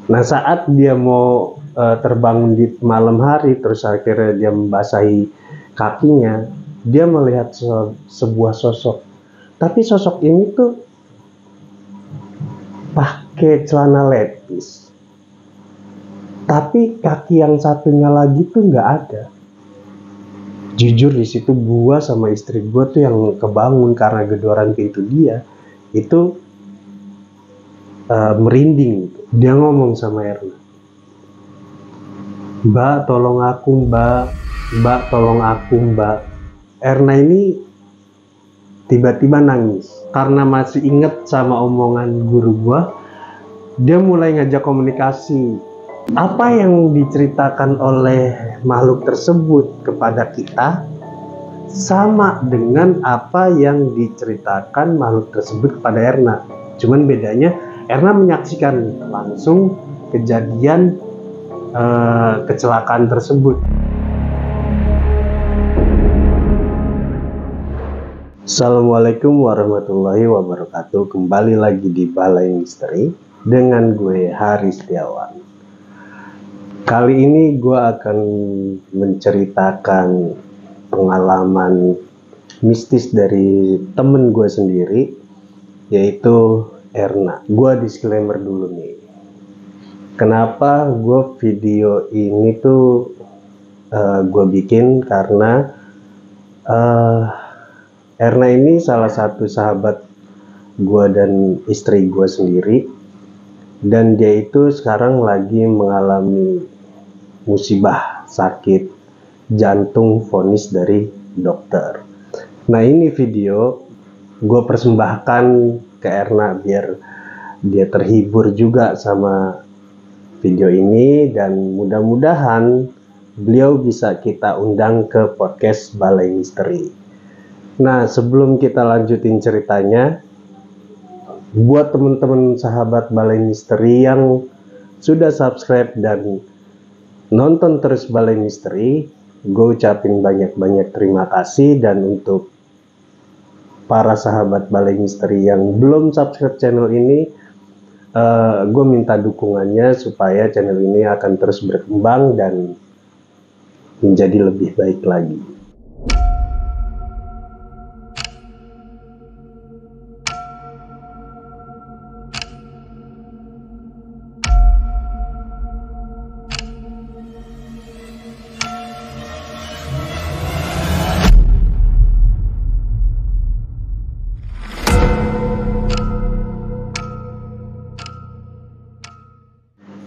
Nah, saat dia mau terbangun di malam hari, terus akhirnya dia membasahi kakinya, dia melihat sebuah sosok. Tapi sosok ini tuh pakai celana levis. Tapi kaki yang satunya lagi tuh nggak ada. Jujur di situ gua sama istri gua tuh yang kebangun karena gedoran pintu dia itu merinding. Dia ngomong sama Erna, "Mbak, tolong aku, Mbak. Mbak, tolong aku, Mbak." Erna ini tiba-tiba nangis karena masih inget sama omongan guru gua. Dia mulai ngajak komunikasi. Apa yang diceritakan oleh makhluk tersebut kepada kita sama dengan apa yang diceritakan makhluk tersebut kepada Erna. Cuman bedanya Erna menyaksikan langsung kejadian kecelakaan tersebut. Assalamualaikum warahmatullahi wabarakatuh. Kembali lagi di Balai Misteri dengan gue Hari Setiawan. Kali ini gue akan menceritakan pengalaman mistis dari temen gue sendiri, yaitu Erna. Gue disclaimer dulu nih, kenapa gue video ini tuh gue bikin karena Erna ini salah satu sahabat gue dan istri gue sendiri, dan dia itu sekarang lagi mengalami musibah sakit jantung vonis dari dokter. Nah, ini video gue persembahkan ke Erna biar dia terhibur juga sama video ini, dan mudah-mudahan beliau bisa kita undang ke podcast Balai Misteri. Nah, sebelum kita lanjutin ceritanya, buat teman-teman sahabat Balai Misteri yang sudah subscribe dan nonton terus Balai Misteri, gue ucapin banyak-banyak terima kasih. Dan untuk para sahabat Balai Misteri yang belum subscribe channel ini, gue minta dukungannya supaya channel ini akan terus berkembang dan menjadi lebih baik lagi.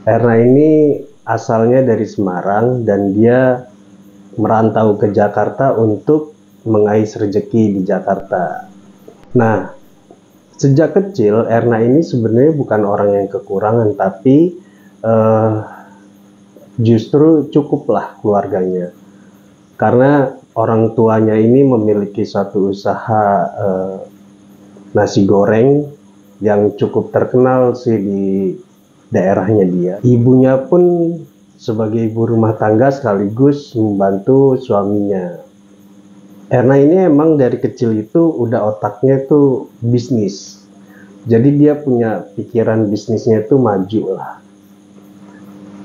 Erna ini asalnya dari Semarang dan dia merantau ke Jakarta untuk mengais rezeki di Jakarta. Nah, sejak kecil Erna ini sebenarnya bukan orang yang kekurangan, tapi justru cukuplah keluarganya. Karena orang tuanya ini memiliki suatu usaha nasi goreng yang cukup terkenal sih di daerahnya dia. Ibunya pun sebagai ibu rumah tangga sekaligus membantu suaminya. Erna ini emang dari kecil itu udah otaknya tuh bisnis. Jadi dia punya pikiran bisnisnya itu maju lah.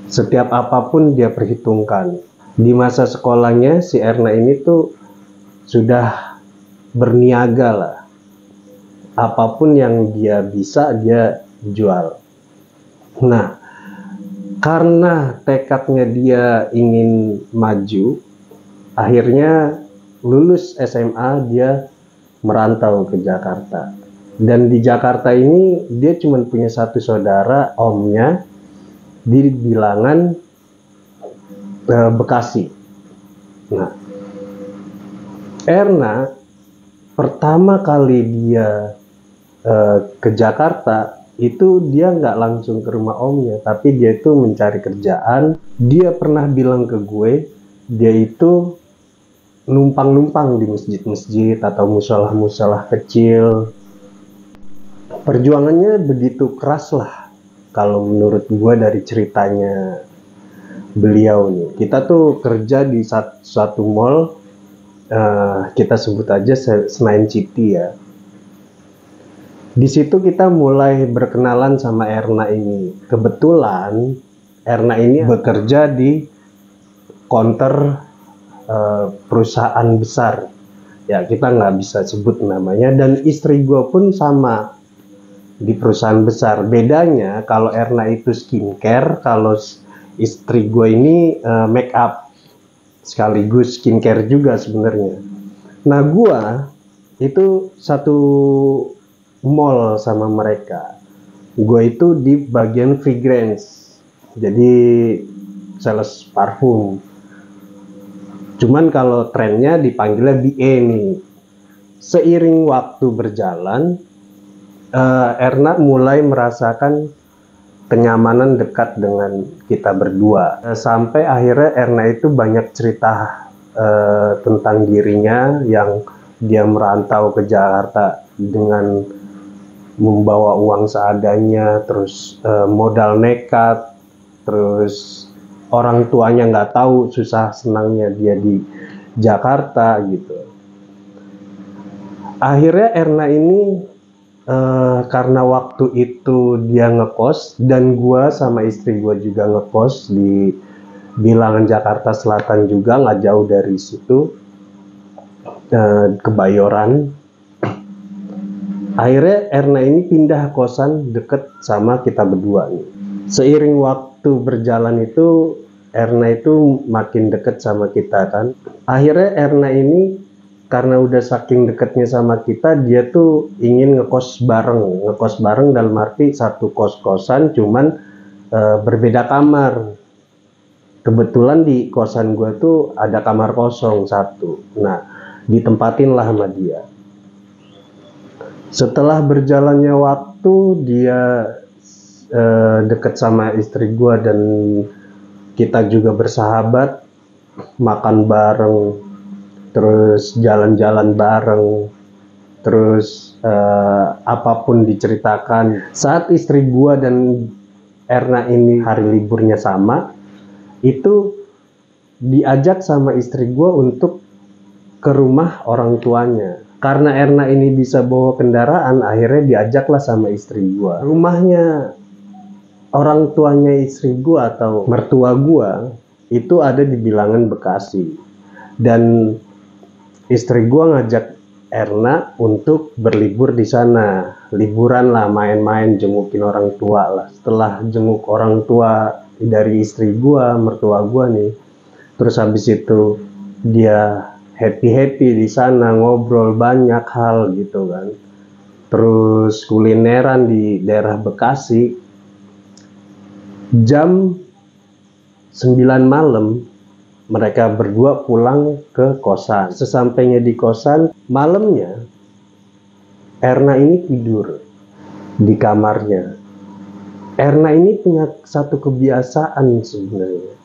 Setiap apapun dia perhitungkan. Di masa sekolahnya si Erna ini tuh sudah berniaga lah. Apapun yang dia bisa dia jual. Nah, karena tekadnya dia ingin maju, akhirnya lulus SMA dia merantau ke Jakarta. Dan di Jakarta ini dia cuma punya satu saudara, omnya, di bilangan Bekasi. Nah, Erna pertama kali dia ke Jakarta itu dia nggak langsung ke rumah omnya, tapi dia itu mencari kerjaan. Dia pernah bilang ke gue, dia itu numpang-numpang di masjid-masjid atau musolah-musolah kecil. Perjuangannya begitu keras lah kalau menurut gue dari ceritanya beliau nih. Kita tuh kerja di suatu mall, kita sebut aja Senayan City ya. Di situ kita mulai berkenalan sama Erna ini. Kebetulan Erna ini bekerja di counter perusahaan besar. Ya kita nggak bisa sebut namanya. Dan istri gue pun sama di perusahaan besar. Bedanya kalau Erna itu skincare, kalau istri gue ini make up sekaligus skincare juga sebenarnya. Nah gue itu satu mall sama mereka. Gue itu di bagian fragrance, jadi sales parfum. Cuman kalau trennya dipanggilnya BA nih. Seiring waktu berjalan, Erna mulai merasakan kenyamanan dekat dengan kita berdua. Sampai akhirnya Erna itu banyak cerita tentang dirinya yang dia merantau ke Jakarta dengan membawa uang seadanya, terus modal nekat, terus orang tuanya nggak tahu susah senangnya dia di Jakarta gitu. Akhirnya Erna ini karena waktu itu dia ngekos dan gua sama istri gua juga ngekos di Bilangan Jakarta Selatan juga, nggak jauh dari situ, Kebayoran. Akhirnya Erna ini pindah kosan deket sama kita berdua nih. Seiring waktu berjalan itu Erna itu makin deket sama kita kan. Akhirnya Erna ini karena udah saking deketnya sama kita, dia tuh ingin ngekos bareng dalam arti satu kos-kosan, cuman berbeda kamar. Kebetulan di kosan gue tuh ada kamar kosong satu. Nah, ditempatin lah sama dia. Setelah berjalannya waktu, dia deket sama istri gue dan kita juga bersahabat, makan bareng, terus jalan-jalan bareng, terus apapun diceritakan. Saat istri gua dan Erna ini hari liburnya sama, itu diajak sama istri gua untuk ke rumah orang tuanya. Karena Erna ini bisa bawa kendaraan, akhirnya diajaklah sama istri gua. Rumahnya orang tuanya istri gua atau mertua gua itu ada di Bilangan, Bekasi. Dan istri gua ngajak Erna untuk berlibur di sana, liburan lah, main-main, jengukin orang tua lah. Setelah jenguk orang tua dari istri gua, mertua gua nih, terus habis itu dia happy di sana, ngobrol banyak hal gitu kan. Terus kulineran di daerah Bekasi. Jam 9 malam mereka berdua pulang ke kosan. Sesampainya di kosan, malamnya Erna ini tidur di kamarnya. Erna ini punya satu kebiasaan sebenarnya.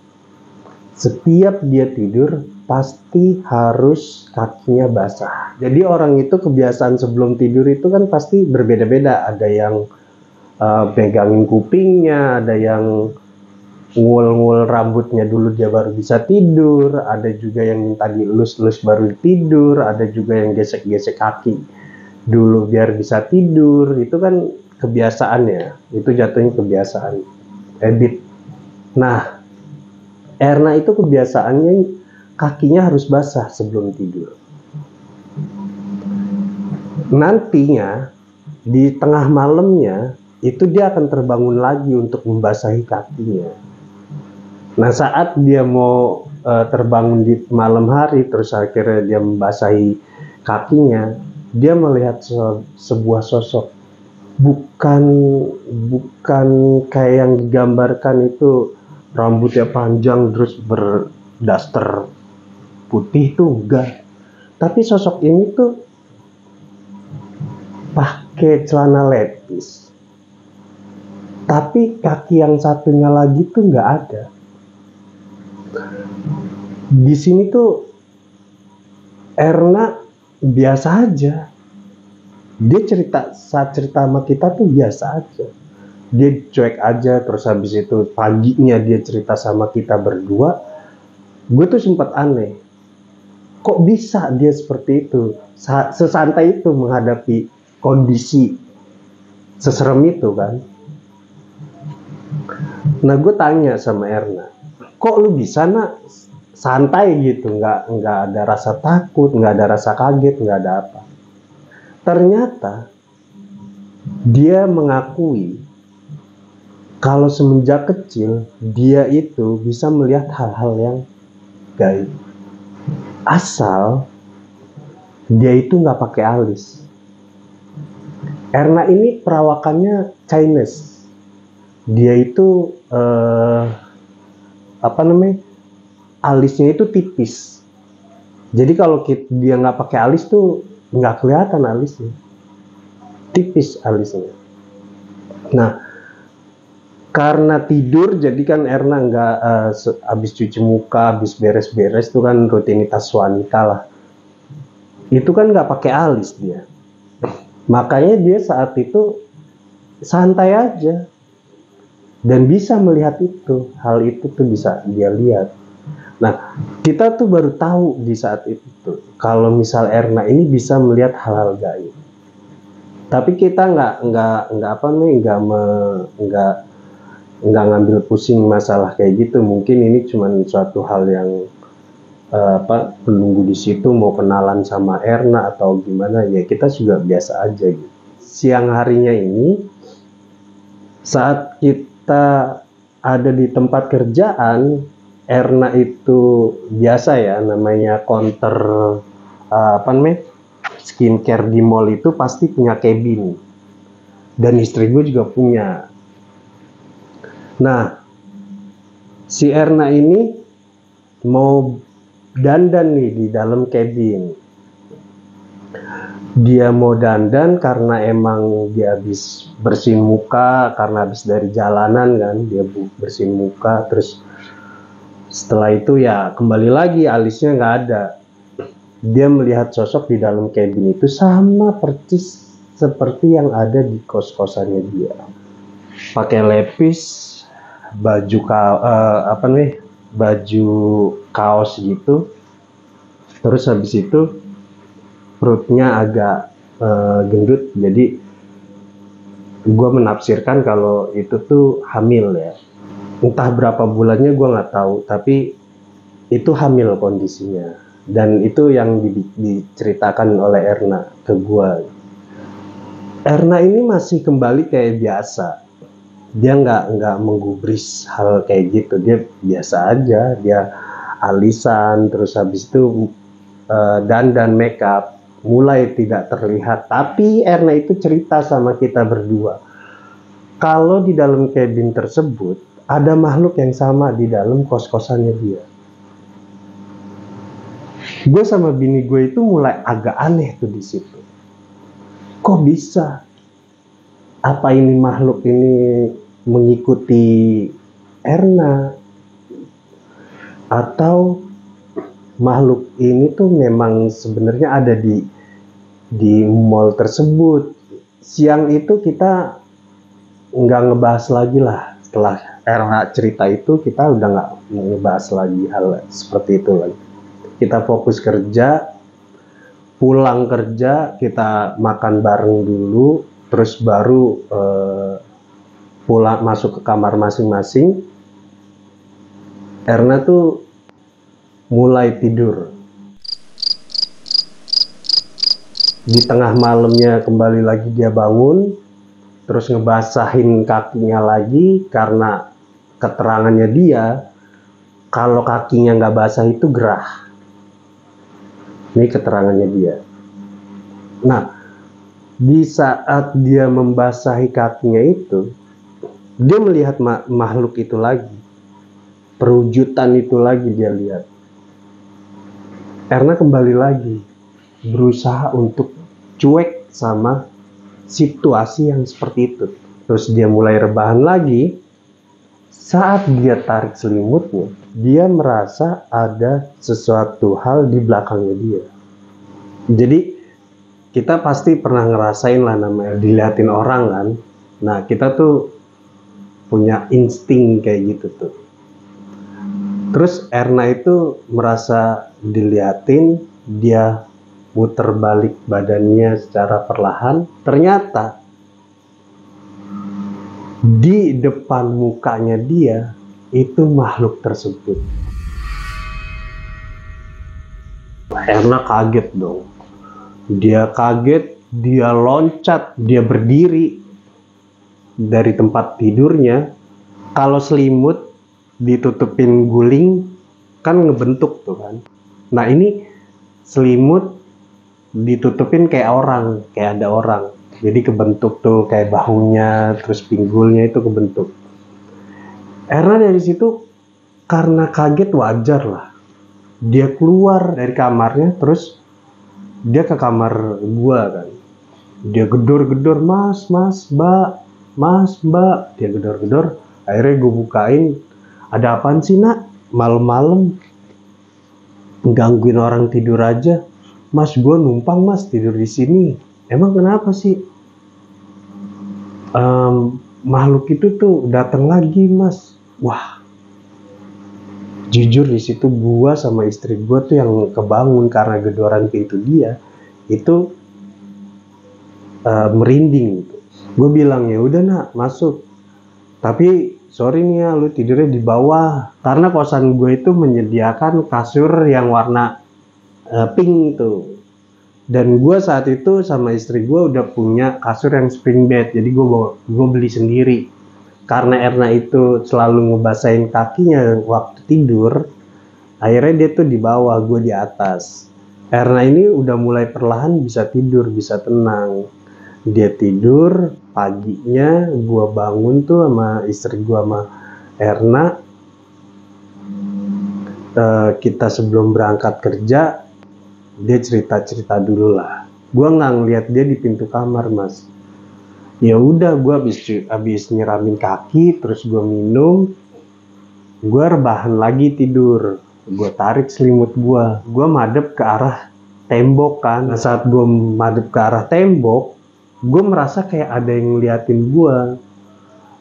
Setiap dia tidur, pasti harus kakinya basah. Jadi orang itu kebiasaan sebelum tidur itu kan pasti berbeda-beda. Ada yang pegangin kupingnya, ada yang ngul-ngul rambutnya dulu dia baru bisa tidur, ada juga yang minta dielus-elus baru tidur, ada juga yang gesek-gesek kaki dulu biar bisa tidur. Itu kan kebiasaan ya, itu jatuhnya kebiasaan, habit. Nah, Erna itu kebiasaannya kakinya harus basah sebelum tidur. Nantinya di tengah malamnya itu dia akan terbangun lagi untuk membasahi kakinya. Nah, saat dia mau terbangun di malam hari, terus akhirnya dia membasahi kakinya, dia melihat sebuah sosok. Bukan kayak yang digambarkan itu rambutnya panjang terus berdaster putih tuh, enggak. Tapi sosok ini tuh pakai celana levis. Tapi kaki yang satunya lagi tuh nggak ada. Di sini tuh Erna biasa aja. Dia saat cerita sama kita tuh biasa aja. Dia cuek aja, terus habis itu paginya dia cerita sama kita berdua. Gue tuh sempat aneh. Kok bisa dia seperti itu? Sesantai itu menghadapi kondisi seserem itu kan. Nah gue tanya sama Erna, kok lu bisa nak santai gitu, nggak ada rasa takut, nggak ada rasa kaget, nggak ada apa. Ternyata dia mengakui kalau semenjak kecil dia itu bisa melihat hal-hal yang gaib, asal dia itu nggak pakai alis. Erna ini perawakannya Chinese, dia itu alisnya itu tipis. Jadi kalau dia nggak pakai alis tuh nggak kelihatan alisnya, tipis alisnya. Nah, karena tidur, jadi kan Erna nggak habis cuci muka, habis beres-beres tuh kan rutinitas wanita lah. Itu kan nggak pakai alis dia. Makanya dia saat itu santai aja dan bisa melihat itu, hal itu tuh bisa dia lihat. Nah, kita tuh baru tahu di saat itu tuh, kalau misal Erna ini bisa melihat hal-hal gaib. Tapi kita nggak ngambil pusing masalah kayak gitu. Mungkin ini cuma suatu hal yang menunggu di situ mau kenalan sama Erna atau gimana, ya kita juga biasa aja gitu. Siang harinya ini saat kita ada di tempat kerjaan, Erna itu biasa ya, namanya counter skincare di mall itu pasti punya cabin, dan istri gue juga punya. Nah, si Erna ini mau dandan nih di dalam cabin. Dia mau dandan karena emang dia habis bersihin muka, karena habis dari jalanan kan, dia bersihin muka. Terus setelah itu ya kembali lagi alisnya nggak ada. Dia melihat sosok di dalam cabin itu sama persis seperti yang ada di kos-kosannya dia. Pakai lepis, baju kaos gitu. Terus habis itu perutnya agak gendut, jadi gue menafsirkan kalau itu tuh hamil ya. Entah berapa bulannya gue nggak tahu, tapi itu hamil kondisinya. Dan itu yang diceritakan oleh Erna ke gue. Erna ini masih kembali kayak biasa. Dia nggak menggubris hal kayak gitu. Dia biasa aja. Dia alisan, terus habis itu dandan makeup, mulai tidak terlihat. Tapi Erna itu cerita sama kita berdua, kalau di dalam cabin tersebut ada makhluk yang sama di dalam kos-kosannya dia. Gue sama bini gue itu mulai agak aneh tuh di situ. Kok bisa? Apa ini makhluk ini mengikuti Erna? Atau makhluk ini tuh memang sebenarnya ada di mall tersebut? Siang itu kita nggak ngebahas lagi lah. Setelah Erna cerita itu, kita udah nggak ngebahas lagi hal seperti itu lagi. Kita fokus kerja, pulang kerja kita makan bareng dulu, terus baru pulang masuk ke kamar masing-masing. Erna tuh mulai tidur. Di tengah malamnya kembali lagi dia bangun, terus ngebasahin kakinya lagi, karena keterangannya dia kalau kakinya nggak basah itu gerah. Ini keterangannya dia. Nah, di saat dia membasahi kakinya itu, dia melihat makhluk itu lagi, perwujudan itu lagi dia lihat. Karena kembali lagi berusaha untuk cuek sama situasi yang seperti itu. Terus dia mulai rebahan lagi. Saat dia tarik selimutnya, dia merasa ada sesuatu hal di belakangnya dia. Jadi kita pasti pernah ngerasain lah namanya dilihatin orang kan. Nah, kita tuh punya insting kayak gitu tuh. Terus Erna itu merasa dilihatin, dia muter balik badannya secara perlahan. Ternyata Di depan mukanya dia itu makhluk tersebut. Erna kaget dong. Dia kaget, dia loncat, dia berdiri dari tempat tidurnya. Kalau selimut ditutupin guling kan ngebentuk tuh kan. Nah ini selimut ditutupin kayak orang, kayak ada orang. Jadi kebentuk tuh kayak bahunya, terus pinggulnya itu kebentuk. Erna dari situ karena kaget wajar lah. Dia keluar dari kamarnya, terus dia ke kamar gua kan. Dia gedor-gedor, mas, mbak, mas, mbak. Dia gedor-gedor. Akhirnya gue bukain. Ada apaan sih nak? Malam-malam gangguin orang tidur aja. Mas, gue numpang mas tidur di sini. Emang kenapa sih? Makhluk itu tuh datang lagi mas. Wah, jujur di situ gue sama istri gue tuh yang kebangun karena gedoran pintu dia itu merinding. Gue bilang ya udah nak masuk. Tapi sorry nih ya, lu tidurnya di bawah. Karena kosan gue itu menyediakan kasur yang warna pink tuh. Dan gue saat itu sama istri gue udah punya kasur yang spring bed. Jadi gue beli sendiri. Karena Erna itu selalu ngebasahin kakinya waktu tidur. Akhirnya dia tuh di bawah, gue di atas. Erna ini udah mulai perlahan bisa tidur, bisa tenang. Dia tidur, paginya gue bangun tuh sama istri gue sama Erna. Kita sebelum berangkat kerja, dia cerita-cerita dulu lah. Gue nggak ngeliat dia di pintu kamar mas. Ya udah, gue abis nyiramin kaki, terus gue minum, gue rebahan lagi tidur. Gue tarik selimut gue madep ke arah tembok kan. Nah, saat gue madep ke arah tembok, gue merasa kayak ada yang ngeliatin gue.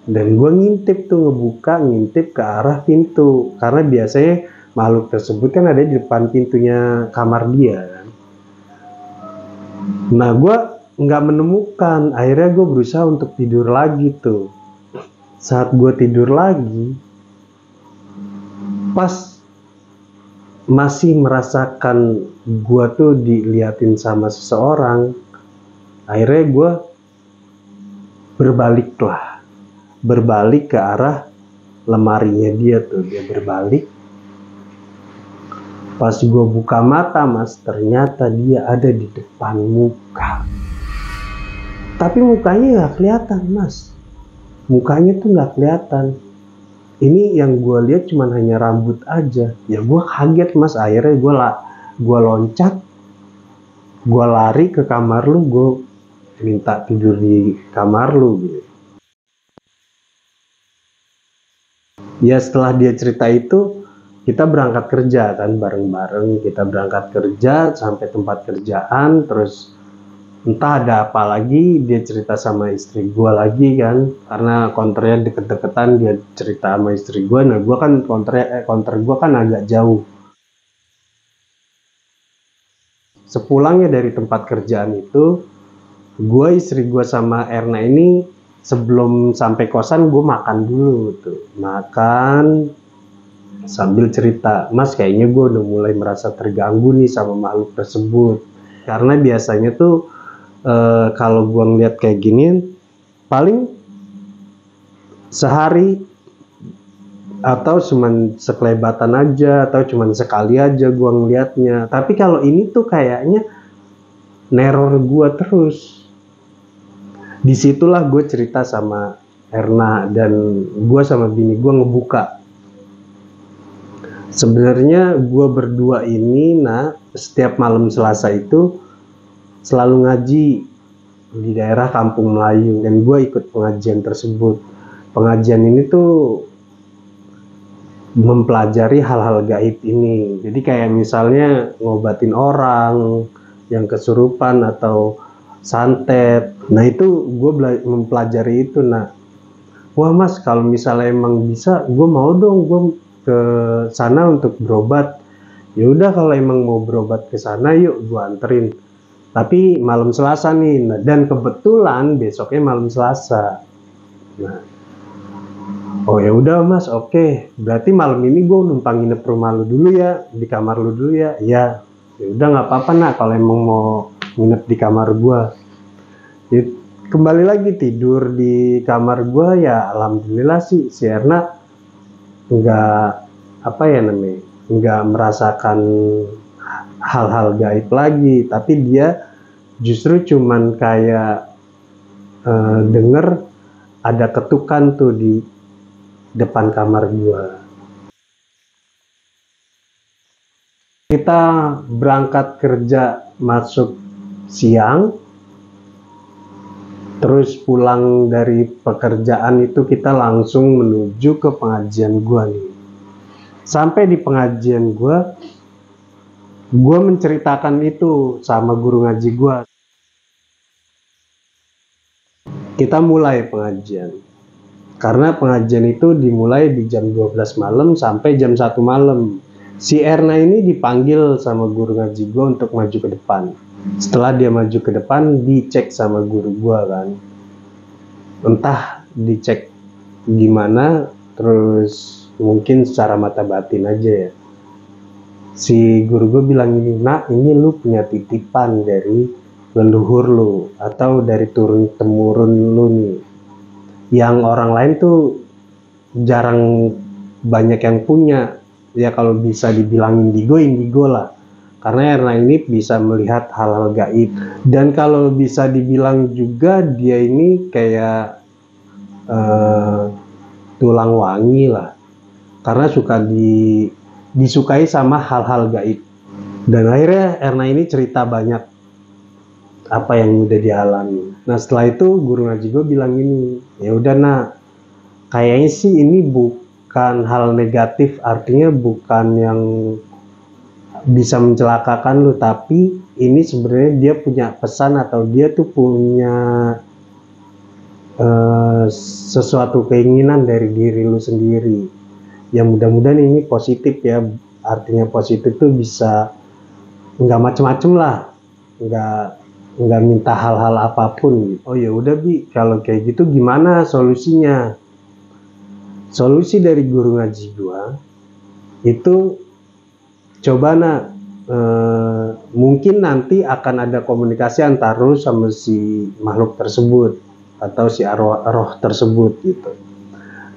Dan gue ngintip ngintip ke arah pintu. Karena biasanya makhluk tersebut kan ada di depan pintunya kamar dia kan. Nah, gue nggak menemukan. Akhirnya gue berusaha untuk tidur lagi tuh. Saat gue tidur lagi, pas masih merasakan gue tuh diliatin sama seseorang, akhirnya gue berbalik ke arah lemarinya dia tuh. Dia berbalik. Pas gue buka mata mas, ternyata dia ada di depan muka. Tapi mukanya gak kelihatan mas. Mukanya tuh gak kelihatan. Ini yang gue lihat cuman hanya rambut aja. Ya gue kaget mas. Akhirnya gue loncat, gue lari ke kamar lu, gue minta tidur di kamar lu gitu. Ya setelah dia cerita itu, kita berangkat kerja kan bareng-bareng. Kita berangkat kerja sampai tempat kerjaan, terus entah ada apa lagi, dia cerita sama istri gue lagi kan, karena konternya deket-deketan. Dia cerita sama istri gue. Nah gue kan konter gue kan agak jauh. Sepulangnya dari tempat kerjaan itu, gue, istri gue sama Erna ini sebelum sampai kosan gue makan dulu tuh. Makan sambil cerita, mas kayaknya gue udah mulai merasa terganggu nih sama makhluk tersebut. Karena biasanya tuh kalau gue ngeliat kayak gini, paling sehari atau cuman sekelebatan aja, atau cuman sekali aja gue ngeliatnya. Tapi kalau ini tuh kayaknya neror gue terus. Disitulah gue cerita sama Erna, dan gue sama bini gue ngebuka. Sebenarnya gue berdua ini, nah setiap malam Selasa itu selalu ngaji di daerah Kampung Melayu, dan gue ikut pengajian tersebut. Pengajian ini tuh mempelajari hal-hal gaib ini. Jadi kayak misalnya ngobatin orang yang kesurupan atau santet. Nah itu gue mempelajari itu. Nah, wah mas, kalau misalnya emang bisa, gue mau dong gue ke sana untuk berobat. Ya udah, kalau emang mau berobat ke sana, yuk gue anterin. Tapi malam Selasa nih, nah, dan kebetulan besoknya malam Selasa. Nah, Oh ya udah mas, oke. Berarti malam ini gue numpang nginep rumah lu dulu ya, di kamar lu dulu ya. Ya, ya udah nggak apa-apa nak kalau emang mau nginep di kamar gue. Ya, kembali lagi tidur di kamar gue ya, alhamdulillah sih si Erna nggak apa ya namanya, nggak merasakan hal-hal gaib lagi, tapi dia justru cuman kayak denger ada ketukan tuh di depan kamar gua. Kita berangkat kerja masuk siang, terus pulang dari pekerjaan itu kita langsung menuju ke pengajian gua nih. Sampai di pengajian gua menceritakan itu sama guru ngaji gua. Kita mulai pengajian. Karena pengajian itu dimulai di jam 12 malam sampai jam 1 malam. Si Erna ini dipanggil sama guru ngaji gue untuk maju ke depan. Setelah dia maju ke depan, dicek sama guru gue kan. Entah dicek gimana, terus mungkin secara mata batin aja ya. Si guru gue bilang gini, nak ini lu punya titipan dari leluhur lu, atau dari turun-temurun lu nih. Yang orang lain tuh jarang banyak yang punya. Ya kalau bisa dibilang indigo lah. Karena Erna ini bisa melihat hal-hal gaib. Dan kalau bisa dibilang juga dia ini kayak tulang wangi lah. Karena suka disukai sama hal-hal gaib. Dan akhirnya Erna ini cerita banyak apa yang udah dialami. Nah setelah itu guru ngaji gue bilang gini, ya udah nak, kayaknya sih ini bukan hal negatif, artinya bukan yang bisa mencelakakan lu, tapi ini sebenarnya dia punya pesan atau dia tuh punya sesuatu keinginan dari diri lu sendiri. Ya mudah-mudahan ini positif ya, artinya positif tuh bisa nggak macem-macem lah, nggak minta hal-hal apapun. Oh ya udah Bi, kalau kayak gitu gimana solusinya? Solusi dari guru ngaji gua itu coba nak, mungkin nanti akan ada komunikasi antara lu sama si makhluk tersebut atau si roh tersebut gitu.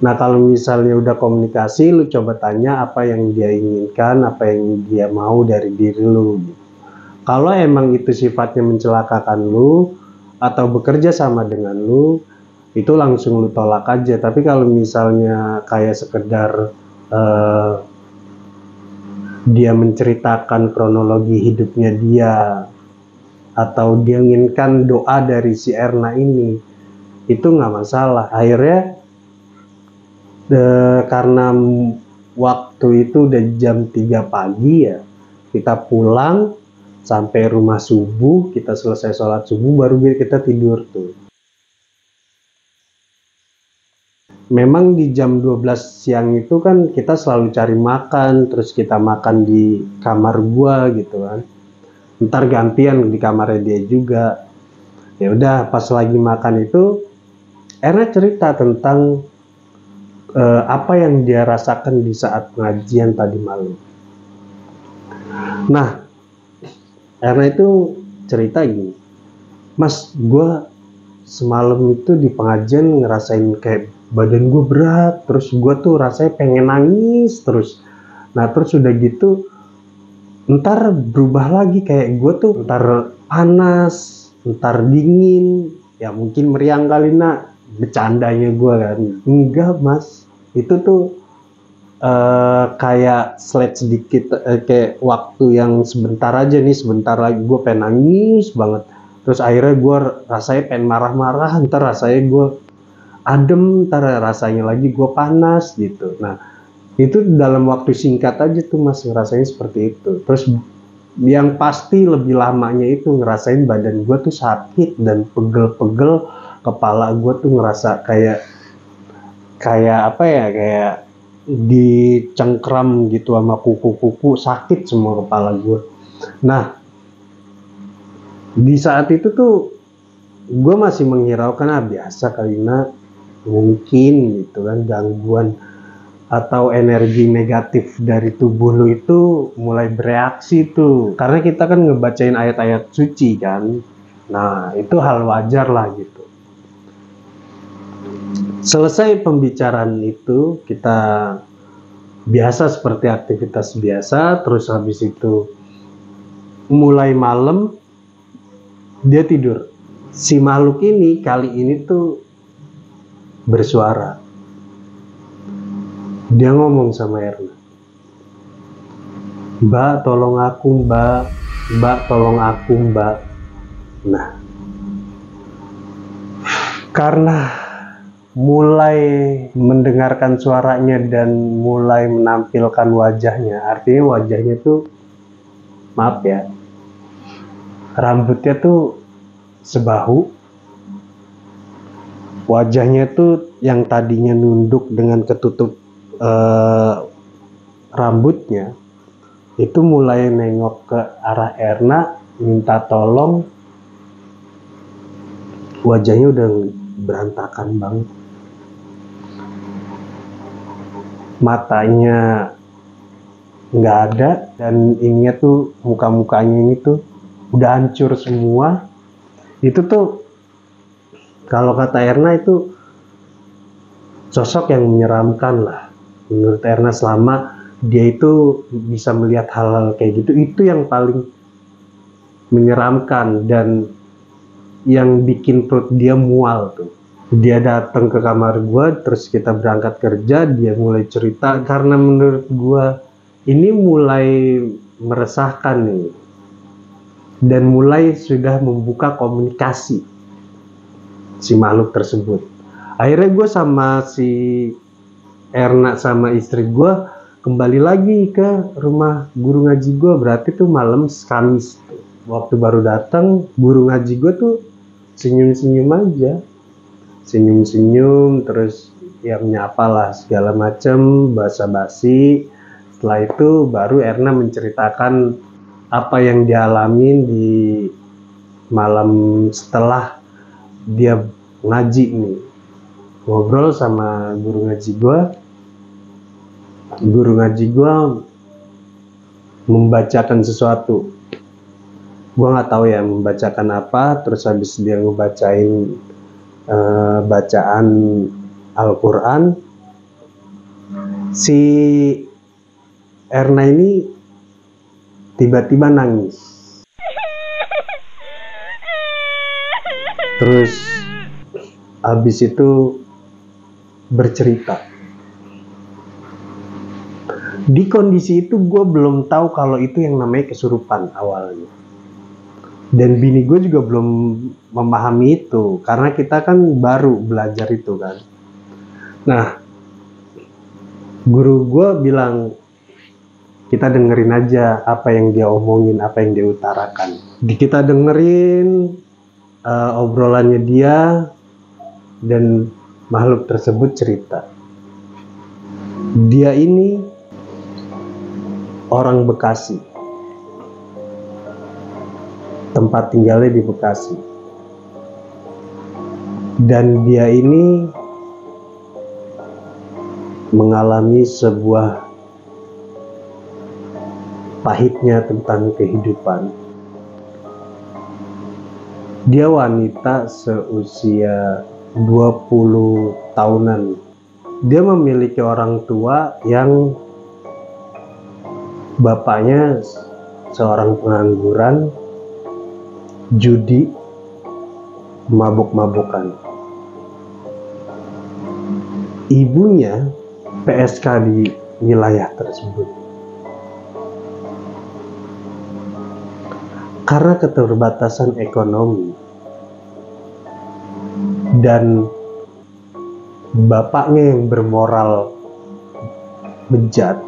Nah kalau misalnya udah komunikasi, lu coba tanya apa yang dia inginkan, apa yang dia mau dari diri lu gitu. Kalau emang itu sifatnya mencelakakan lu atau bekerja sama dengan lu, itu langsung lu tolak aja. Tapi kalau misalnya kayak sekedar dia menceritakan kronologi hidupnya dia, atau dia inginkan doa dari si Erna ini, itu nggak masalah. Akhirnya karena waktu itu udah jam 3 pagi ya, kita pulang sampai rumah subuh, kita selesai sholat subuh baru kita tidur tuh. Memang di jam 12 siang itu kan kita selalu cari makan, terus kita makan di kamar gua gitu kan. Ntar gantian di kamarnya dia juga. Ya udah pas lagi makan itu Erna cerita tentang apa yang dia rasakan di saat pengajian tadi malam. Nah, Erna itu cerita gini, Mas, gue semalam itu di pengajian ngerasain kayak badan gue berat, terus gue tuh rasanya pengen nangis terus. Nah terus udah gitu, ntar berubah lagi kayak gue tuh ntar panas, ntar dingin, ya mungkin meriang kali nak, bercandanya gue kan. Enggak mas, itu tuh kayak slide sedikit, kayak waktu yang sebentar aja nih, sebentar lagi gue pengen nangis banget, terus akhirnya gue rasanya pengen marah-marah, ntar rasanya gue adem, ntar rasanya lagi gue panas gitu. Nah itu dalam waktu singkat aja tuh mas ngerasain seperti itu. Terus yang pasti lebih lamanya itu ngerasain badan gue tuh sakit dan pegel-pegel, kepala gue tuh ngerasa kayak apa ya, kayak dicengkram gitu sama kuku-kuku, sakit semua kepala gue. Nah di saat itu tuh gue masih menghiraukan biasa kali nak, mungkin gitu kan, gangguan atau energi negatif dari tubuh lu itu mulai bereaksi tuh, karena kita kan ngebacain ayat-ayat suci kan. Nah itu hal wajar lah gitu. Selesai pembicaraan itu, kita biasa seperti aktivitas biasa, terus habis itu mulai malam dia tidur. Si makhluk ini kali ini tuh bersuara. Dia ngomong sama Erna, "Mbak, tolong aku, Mbak. Mbak, tolong aku, Mbak." Nah, karena mulai mendengarkan suaranya dan mulai menampilkan wajahnya, artinya wajahnya tuh, maaf ya, rambutnya tuh sebahu, wajahnya tuh yang tadinya nunduk dengan ketutup rambutnya, itu mulai nengok ke arah Erna, minta tolong. Wajahnya udah berantakan banget, matanya nggak ada, dan ininya tuh, muka-mukanya ini tuh udah hancur semua. Itu tuh kalau kata Erna itu sosok yang menyeramkan lah menurut Erna. Selama dia itu bisa melihat hal-hal kayak gitu, itu yang paling menyeramkan dan yang bikin perut dia mual tuh. Dia datang ke kamar gua, terus kita berangkat kerja, dia mulai cerita, karena menurut gua ini mulai meresahkan nih, dan mulai sudah membuka komunikasi si makhluk tersebut. Akhirnya gue sama si Erna sama istri gue kembali lagi ke rumah guru ngaji gue. Berarti tuh malam Kamis tuh. Waktu baru datang, guru ngaji gue tuh senyum-senyum aja, senyum-senyum, terus ya menyapa lah segala macem, basa-basi. Setelah itu baru Erna menceritakan apa yang dialamin di malam setelah dia ngaji nih. Ngobrol sama guru ngaji gue, membacakan sesuatu. Gue nggak tahu ya membacakan apa. Terus habis dia ngebacain bacaan Al-Quran, si Erna ini tiba-tiba nangis. Terus habis itu bercerita. Di kondisi itu gue belum tahu kalau itu yang namanya kesurupan awalnya. Dan bini gue juga belum memahami itu, karena kita kan baru belajar itu kan. Nah, guru gue bilang, kita dengerin aja apa yang dia omongin, apa yang dia utarakan. Kita dengerin obrolannya dia, dan makhluk tersebut cerita. Dia ini orang Bekasi, tempat tinggalnya di Bekasi, dan dia ini mengalami sebuah pahitnya tentang kehidupan. Dia wanita seusia 20 tahunan. Dia memiliki orang tua yang bapaknya seorang pengangguran, judi, mabuk-mabukan. Ibunya PSK di wilayah tersebut. Karena keterbatasan ekonomi dan bapaknya yang bermoral bejat,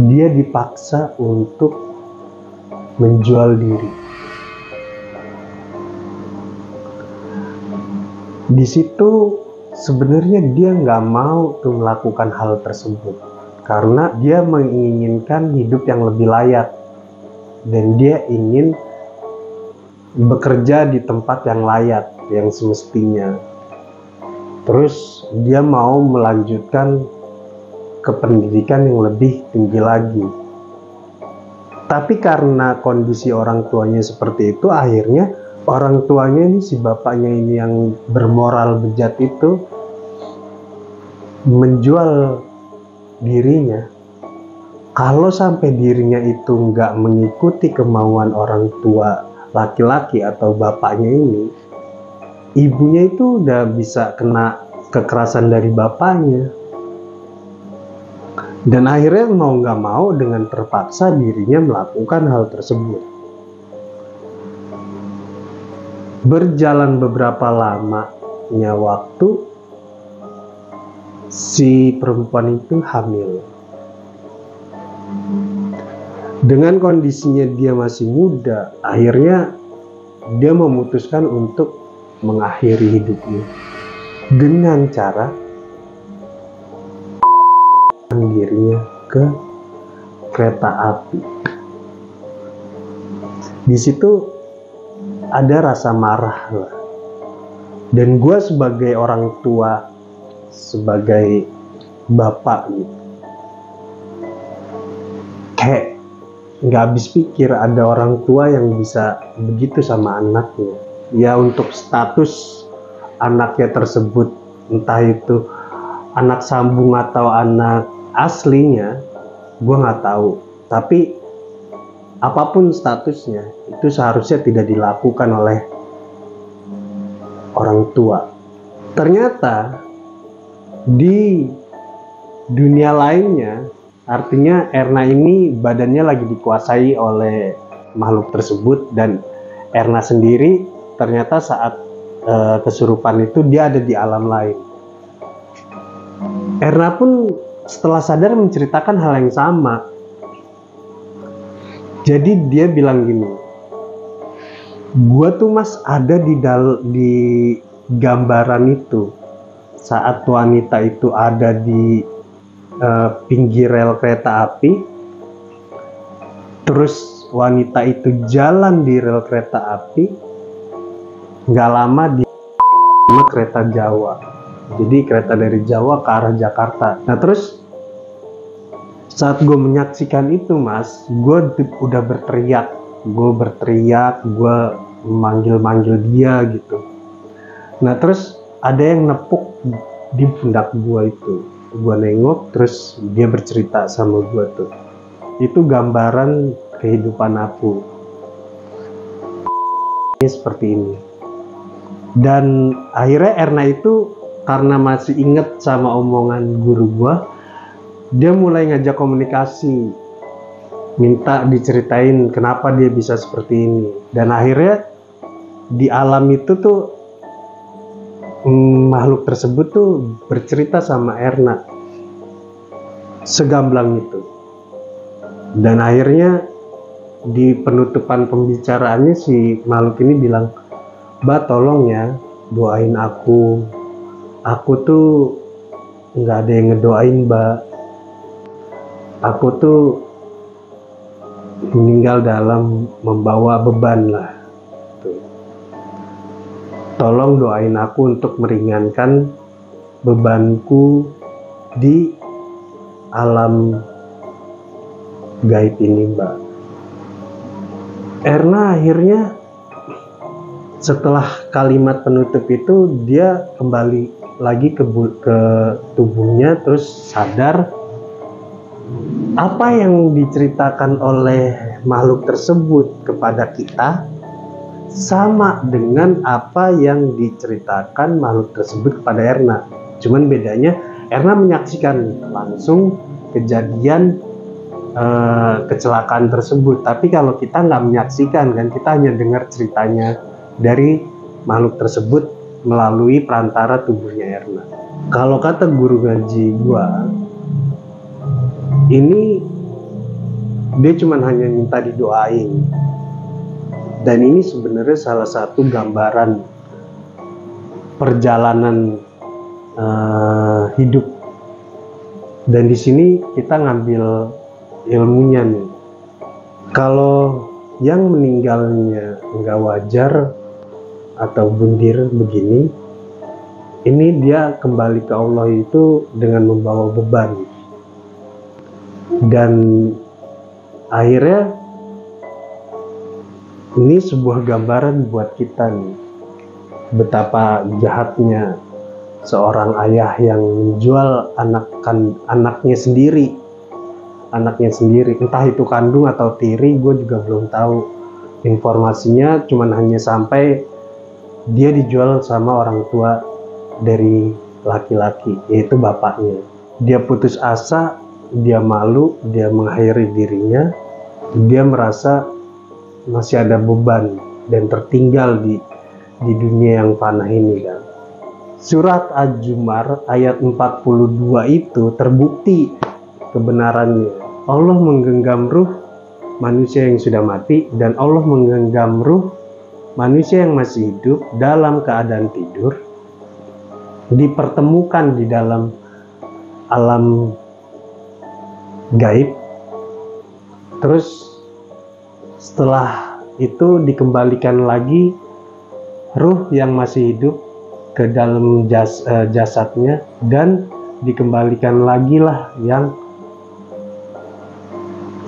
dia dipaksa untuk menjual diri. Di situ sebenarnya dia nggak mau tuh melakukan hal tersebut, karena dia menginginkan hidup yang lebih layak, dan dia ingin bekerja di tempat yang layak. yang semestinya. Terus dia mau melanjutkan ke pendidikan yang lebih tinggi lagi. Tapi karena kondisi orang tuanya seperti itu, akhirnya orang tuanya ini, si bapaknya ini yang bermoral bejat itu, menjual dirinya. Kalau sampai dirinya itu nggak mengikuti kemauan orang tua laki-laki atau bapaknya ini, ibunya itu udah bisa kena kekerasan dari bapaknya. Dan akhirnya mau nggak mau dengan terpaksa dirinya melakukan hal tersebut. Berjalan beberapa lamanya waktu, si perempuan itu hamil. Dengan kondisinya dia masih muda, akhirnya dia memutuskan untuk mengakhiri hidupnya dengan cara dirinya ke kereta api. Di situ ada rasa marah lah. Dan gue sebagai orang tua, sebagai bapak gitu, kayak nggak habis pikir ada orang tua yang bisa begitu sama anaknya. Ya untuk status anaknya tersebut, entah itu anak sambung atau anak aslinya, gue nggak tahu. Tapi apapun statusnya, itu seharusnya tidak dilakukan oleh orang tua. Ternyata di dunia lainnya, artinya Erna ini badannya lagi dikuasai oleh makhluk tersebut, dan Erna sendiri ternyata saat kesurupan itu dia ada di alam lain. Erna pun setelah sadar menceritakan hal yang sama. Jadi dia bilang gini, gua tuh mas ada di gambaran itu saat wanita itu ada di pinggir rel kereta api, terus wanita itu jalan di rel kereta api, nggak lama di kereta Jawa. Jadi kereta dari Jawa ke arah Jakarta. Nah terus saat gue menyaksikan itu mas, gue udah berteriak, gue manggil dia gitu. Nah terus ada yang nepuk di pundak gue itu. Gue nengok, terus dia bercerita sama gue tuh. Itu gambaran kehidupan aku. Ini seperti ini. Dan akhirnya Erna itu karena masih inget sama omongan guru gua, dia mulai ngajak komunikasi, minta diceritain kenapa dia bisa seperti ini. Dan akhirnya di alam itu tuh makhluk tersebut tuh bercerita sama Erna segamblang itu. Dan akhirnya di penutupan pembicaraannya si makhluk ini bilang, "Mbak tolong ya doain aku tuh nggak ada yang ngedoain mbak, aku tuh meninggal dalam membawa beban lah tuh. Tolong doain aku untuk meringankan bebanku di alam gaib ini mbak." Erna akhirnya setelah kalimat penutup itu dia kembali lagi ke tubuhnya, terus sadar apa yang diceritakan oleh makhluk tersebut kepada kita sama dengan apa yang diceritakan makhluk tersebut kepada Erna. Cuman bedanya Erna menyaksikan langsung kejadian kecelakaan tersebut, tapi kalau kita nggak menyaksikan kan, kita hanya dengar ceritanya dari makhluk tersebut melalui perantara tubuhnya Erna. Kalau kata guru ngaji gua, ini dia cuman hanya minta didoain. Dan ini sebenarnya salah satu gambaran perjalanan hidup. Dan di sini kita ngambil ilmunya nih. Kalau yang meninggalnya nggak wajar, atau bundir begini, ini dia kembali ke Allah itu dengan membawa beban. Dan akhirnya ini sebuah gambaran buat kita nih, betapa jahatnya seorang ayah yang menjual anaknya sendiri, entah itu kandung atau tiri, gue juga belum tahu informasinya, cuman hanya sampai dia dijual sama orang tua dari laki-laki, yaitu bapaknya. Dia putus asa, dia malu, dia mengakhiri dirinya, dia merasa masih ada beban dan tertinggal di dunia yang panah ini kan. Surat Az-Zumar ayat 42 itu terbukti kebenarannya. Allah menggenggam ruh manusia yang sudah mati, dan Allah menggenggam ruh manusia yang masih hidup dalam keadaan tidur, dipertemukan di dalam alam gaib. Terus setelah itu dikembalikan lagi ruh yang masih hidup ke dalam jasadnya, dan dikembalikan lagi lah yang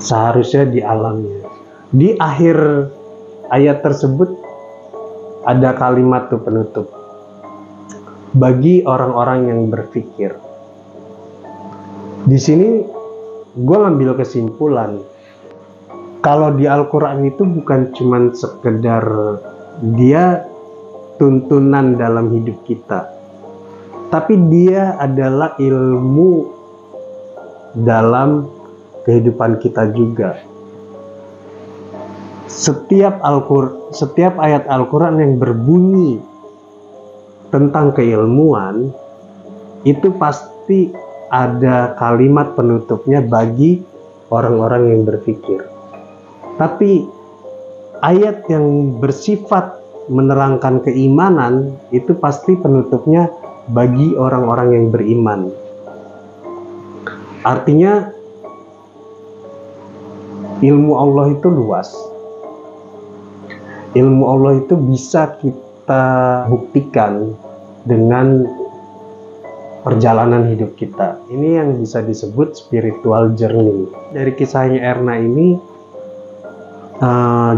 seharusnya di alamnya. Di akhir ayat tersebut ada kalimat tuh penutup, bagi orang-orang yang berpikir. Di sini gue ngambil kesimpulan kalau di Al-Quran itu bukan cuman sekedar dia tuntunan dalam hidup kita, tapi dia adalah ilmu dalam kehidupan kita juga. Setiap ayat Al-Quran yang berbunyi tentang keilmuan, itu pasti ada kalimat penutupnya bagi orang-orang yang berpikir. Tapi ayat yang bersifat menerangkan keimanan itu pasti penutupnya bagi orang-orang yang beriman. Artinya ilmu Allah itu luas. Ilmu Allah itu bisa kita buktikan dengan perjalanan hidup kita. Ini yang bisa disebut spiritual journey. Dari kisahnya Erna ini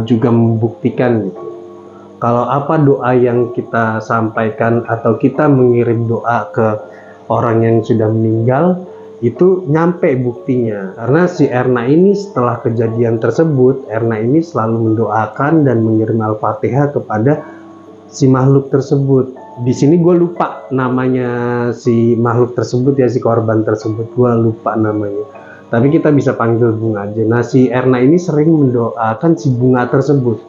juga membuktikan gitu, kalau apa doa yang kita sampaikan atau kita mengirim doa ke orang yang sudah meninggal itu nyampe buktinya. Karena si Erna ini setelah kejadian tersebut, Erna ini selalu mendoakan dan mengirim Al-Fatihah kepada si makhluk tersebut. Di sini gue lupa namanya si makhluk tersebut ya, si korban tersebut, gue lupa namanya. Tapi kita bisa panggil Bunga aja. Nah, si Erna ini sering mendoakan si Bunga tersebut.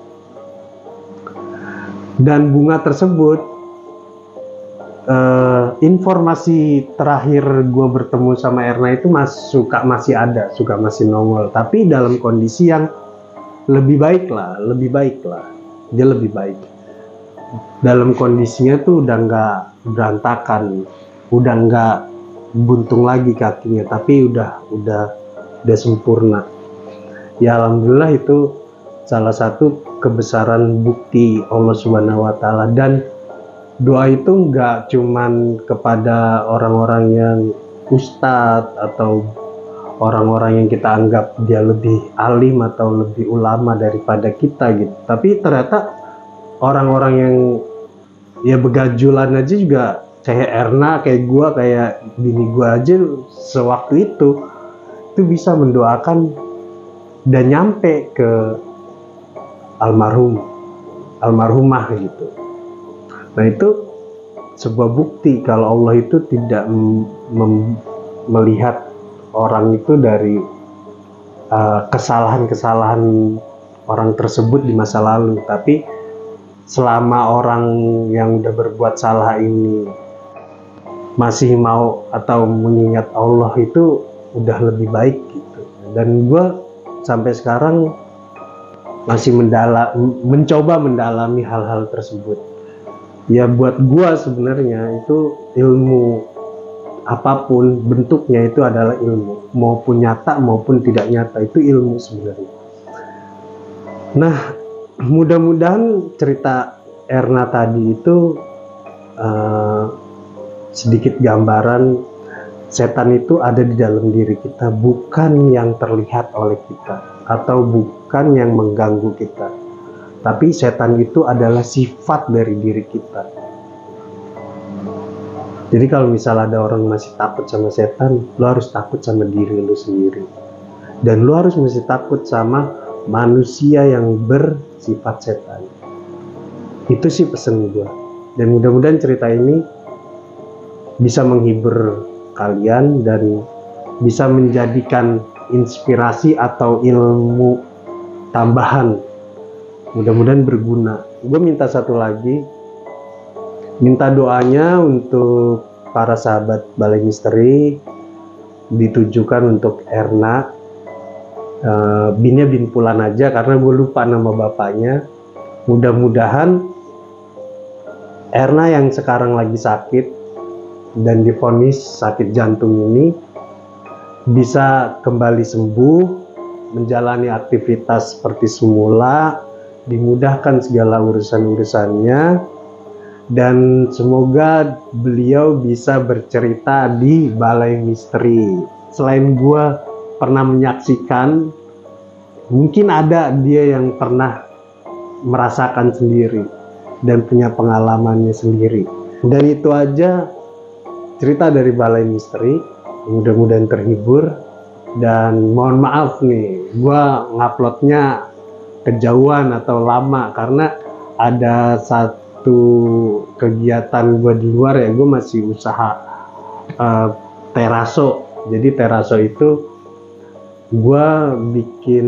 Dan Bunga tersebut, informasi terakhir gue bertemu sama Erna itu masih ada, masih nongol. Tapi dalam kondisi yang lebih baik lah. Dia lebih baik. Dalam kondisinya tuh udah nggak berantakan, udah nggak buntung lagi kakinya, tapi udah sempurna. Ya alhamdulillah, itu salah satu kebesaran bukti Allah Subhanahu wa Ta'ala. Dan doa itu nggak cuman kepada orang-orang yang ustadz atau orang-orang yang kita anggap dia lebih alim atau lebih ulama daripada kita gitu, tapi ternyata orang-orang yang ya begajulan aja juga, kayak Erna, kayak gua, kayak bini gua aja sewaktu itu bisa mendoakan dan nyampe ke almarhumah gitu. Nah, itu sebuah bukti kalau Allah itu tidak melihat orang itu dari kesalahan-kesalahan orang tersebut di masa lalu, tapi selama orang yang udah berbuat salah ini masih mau atau mengingat Allah, itu udah lebih baik gitu. Dan gue sampai sekarang masih mencoba mendalami hal-hal tersebut. Ya buat gue sebenarnya itu ilmu apapun bentuknya itu adalah ilmu, maupun nyata maupun tidak nyata, itu ilmu sebenarnya. Nah, mudah-mudahan cerita Erna tadi itu sedikit gambaran setan itu ada di dalam diri kita, bukan yang terlihat oleh kita atau bukan yang mengganggu kita, tapi setan itu adalah sifat dari diri kita. Jadi kalau misalnya ada orang masih takut sama setan, lo harus takut sama diri lo sendiri, dan lo harus masih takut sama manusia yang bersifat setan. Itu sih pesan gue, dan mudah-mudahan cerita ini bisa menghibur kalian dan bisa menjadikan inspirasi atau ilmu tambahan, mudah-mudahan berguna. Gue minta satu lagi, minta doanya untuk para sahabat Balai Misteri, ditujukan untuk Erna. Binnya Bin Pulan aja karena gue lupa nama bapaknya. Mudah-mudahan Erna yang sekarang lagi sakit dan divonis sakit jantung ini bisa kembali sembuh, menjalani aktivitas seperti semula, dimudahkan segala urusan-urusannya, dan semoga beliau bisa bercerita di Balai Misteri. Selain gua pernah menyaksikan, mungkin ada dia yang pernah merasakan sendiri dan punya pengalamannya sendiri. Dan itu aja cerita dari Balai Misteri. Mudah-mudahan terhibur, dan mohon maaf nih gua nguploadnya kejauhan atau lama karena ada satu kegiatan gua di luar ya. Gue masih usaha teraso. Jadi teraso itu gua bikin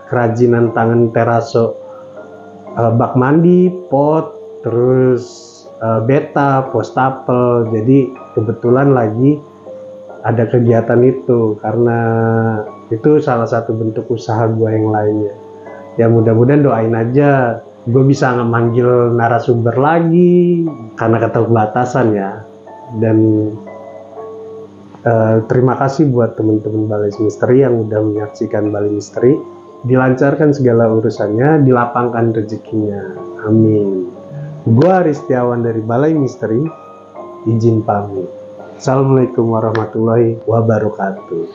kerajinan tangan teraso, bak mandi, pot, terus beta, postapel. Jadi kebetulan lagi ada kegiatan itu, karena itu salah satu bentuk usaha gue yang lainnya. Ya mudah-mudahan doain aja gue bisa memanggil narasumber lagi karena keterbatasan ya. Dan terima kasih buat teman-teman Balai Misteri yang udah menyaksikan Balai Misteri. Dilancarkan segala urusannya, dilapangkan rezekinya, amin. Gua Aristiawan dari Balai Misteri, izin pamit. Assalamualaikum warahmatullahi wabarakatuh.